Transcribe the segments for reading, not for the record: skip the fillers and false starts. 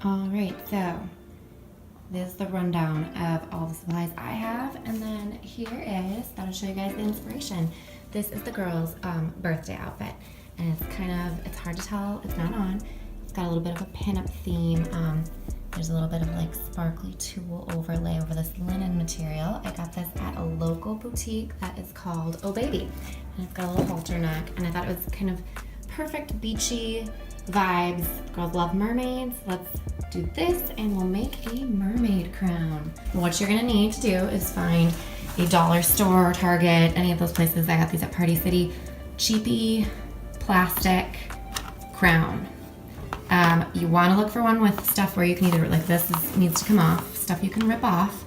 All right, so this is the rundown of all the supplies I have, and then here is, that'll show you guys the inspiration. This is the girl's birthday outfit, and it's hard to tell, it's not on. It's got a little bit of a pinup theme. There's a little bit of like sparkly tulle overlay over this linen material. I got this at a local boutique that is called Oh Baby, and it's got a little halter neck, and I thought it was kind of perfect beachy vibes. Girls love mermaids. Let's do this and we'll make a mermaid crown. What you're gonna need to do is find a dollar store or Target, any of those places. I got these at Party City. Cheapy plastic crown. You want to look for one with stuff where you can either, like this needs to come off, stuff you can rip off,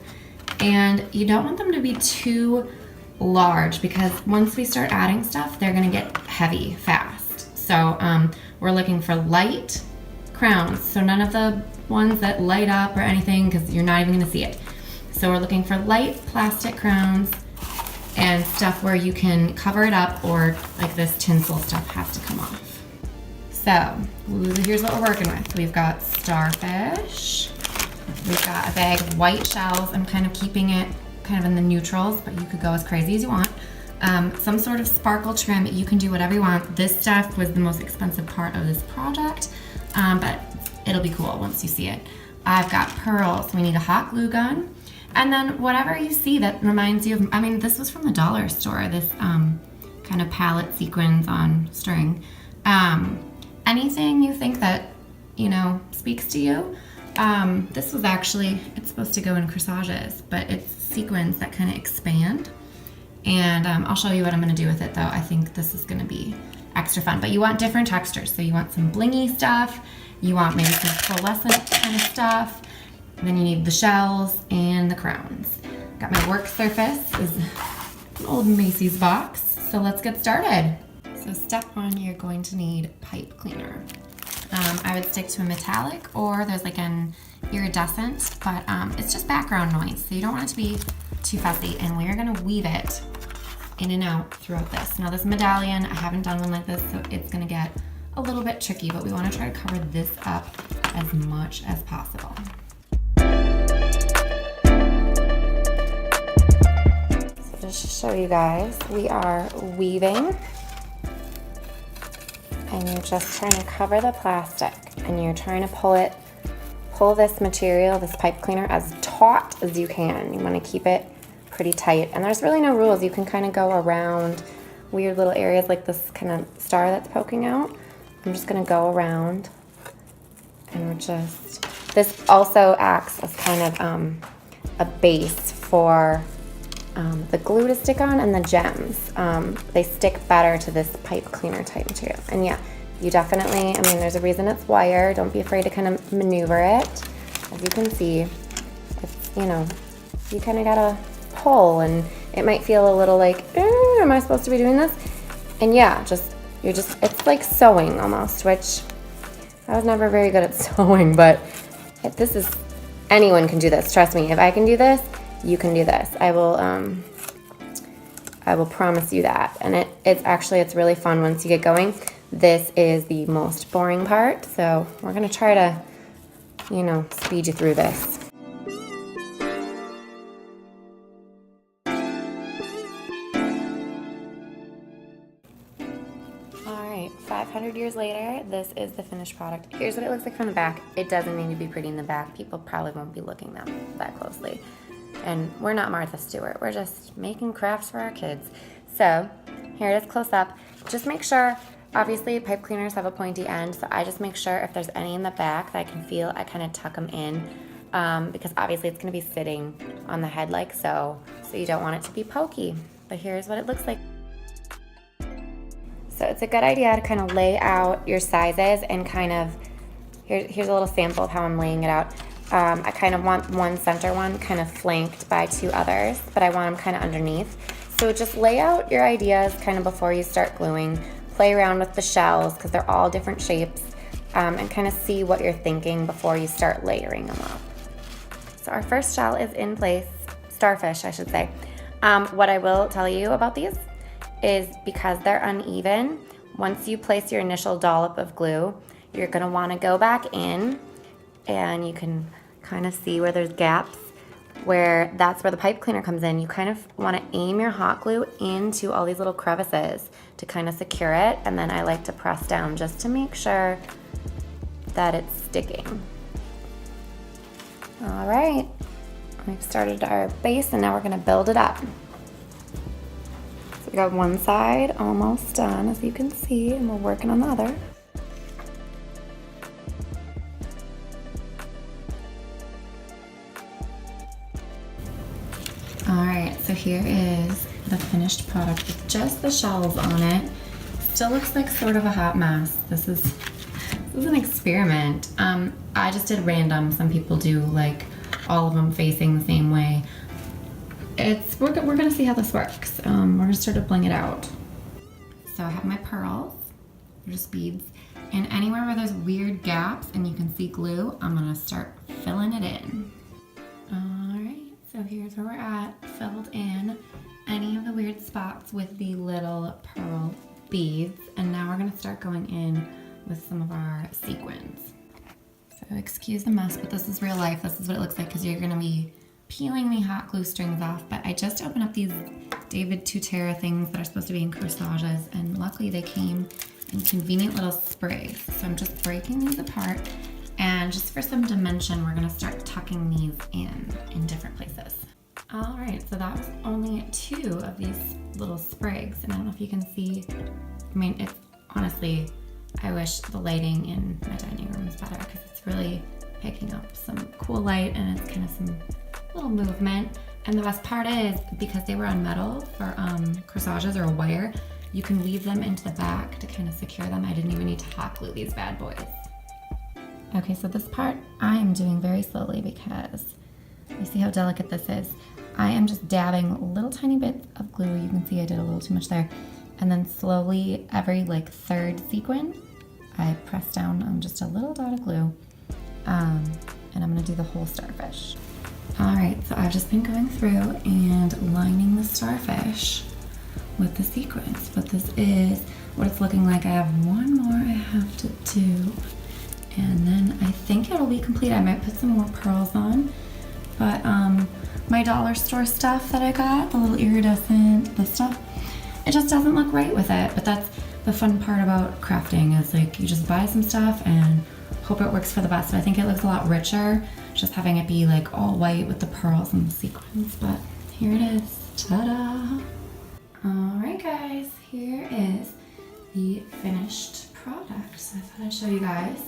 and you don't want them to be too large because once we start adding stuff, they're gonna get heavy fast. So we're looking for light crowns, so none of the ones that light up or anything because you're not even gonna see it. So we're looking for light plastic crowns and stuff where you can cover it up, or like this tinsel stuff has to come off. So here's what we're working with. We've got starfish. We've got a bag of white shells. I'm kind of keeping it kind of in the neutrals, but you could go as crazy as you want. Some sort of sparkle trim. You can do whatever you want. This stuff was the most expensive part of this project, but it'll be cool once you see it. I've got pearls. We need a hot glue gun. And then whatever you see that reminds you of, I mean, this was from the dollar store, this kind of palette sequins on string. Anything you think that, you know, speaks to you. This was actually, it's supposed to go in corsages, but it's sequins that kind of expand. And I'll show you what I'm gonna do with it though. I think this is gonna be extra fun, but you want different textures. So you want some blingy stuff, you want maybe some pearlescent kind of stuff, and then you need the shells and the crowns. Got my work surface, is an old Macy's box. So let's get started. So step one, you're going to need pipe cleaner. I would stick to a metallic, or there's like an iridescent, but it's just background noise, so you don't want it to be too fussy, and we're gonna weave it in and out throughout this. Now this medallion, I haven't done one like this, so it's gonna get a little bit tricky, but we wanna try to cover this up as much as possible. So just to show you guys, we are weaving, and you're just trying to cover the plastic, and you're trying to pull this material, this pipe cleaner, as taut as you can. You want to keep it pretty tight, and there's really no rules. You can kind of go around weird little areas like this kind of star that's poking out. I'm just going to go around, and we're just, this also acts as kind of a base for the glue to stick on, and the gems. They stick better to this pipe cleaner type material. And yeah, you definitely, I mean, there's a reason it's wire. Don't be afraid to kind of maneuver it. As you can see, it's, you know, you kind of gotta pull, and it might feel a little like, am I supposed to be doing this? And yeah, it's like sewing almost, which I was never very good at sewing, but this is, anyone can do this. Trust me, if I can do this, you can do this. I will promise you that. And it's really fun once you get going. This is the most boring part, so we're gonna try to, you know, speed you through this. All right, 500 years later, this is the finished product. Here's what it looks like from the back. It doesn't need to be pretty in the back. People probably won't be looking that closely. And we're not Martha Stewart. We're just making crafts for our kids. So here it is close up. Just make sure, obviously pipe cleaners have a pointy end, so I just make sure if there's any in the back that I can feel, I kind of tuck them in, because obviously it's gonna be sitting on the head like so you don't want it to be pokey. But here's what it looks like. So it's a good idea to kind of lay out your sizes and kind of, here's a little sample of how I'm laying it out. I kind of want one center one kind of flanked by two others, but I want them kind of underneath. So just lay out your ideas kind of before you start gluing. Play around with the shells because they're all different shapes, and kind of see what you're thinking before you start layering them up. So our first shell is in place, starfish I should say. What I will tell you about these is because they're uneven, once you place your initial dollop of glue, you're going to want to go back in and you can kind of see where there's gaps, where that's where the pipe cleaner comes in. You kind of want to aim your hot glue into all these little crevices to kind of secure it, and then I like to press down just to make sure that it's sticking. All right, we've started our base and now we're gonna build it up. So we got one side almost done, as you can see, and we're working on the other. All right, so here is the finished product with just the shells on it. Still looks like sort of a hot mess. This is an experiment. I just did random. Some people do like all of them facing the same way. We're gonna see how this works. We're gonna start to bling it out. So I have my pearls, they're just beads, and anywhere where there's weird gaps and you can see glue, I'm gonna start filling it in. All right, so here's where we're at, filled in any of the weird spots with the little pearl beads, and now we're gonna start going in with some of our sequins. So excuse the mess, but this is real life. This is what it looks like because you're gonna be peeling the hot glue strings off. But I just opened up these David Tiara things that are supposed to be in corsages, and luckily they came in convenient little sprigs. So I'm just breaking these apart, and just for some dimension, we're gonna start tucking these in different places. All right, so that was only 2 of these little sprigs, and I don't know if you can see. I mean, it's honestly, I wish the lighting in my dining room was better because it's really picking up some cool light and it's kind of some little movement. And the best part is, because they were on metal for corsages or a wire, you can weave them into the back to kind of secure them. I didn't even need to hot glue these bad boys. Okay, so this part I am doing very slowly because you see how delicate this is. I am just dabbing little tiny bits of glue. You can see I did a little too much there. And then slowly, every like 3rd sequin, I press down on just a little dot of glue. And I'm gonna do the whole starfish. All right, so I've just been going through and lining the starfish with the sequins. But this is what it's looking like. I have one more I have to do. And then I think it'll be complete. I might put some more pearls on. But my dollar store stuff that I got, the little iridescent, the stuff, it just doesn't look right with it. But that's the fun part about crafting, is like you just buy some stuff and hope it works for the best. But I think it looks a lot richer just having it be like all white with the pearls and the sequins. But here it is, ta-da! All right guys, here is the finished product. So I thought I'd show you guys.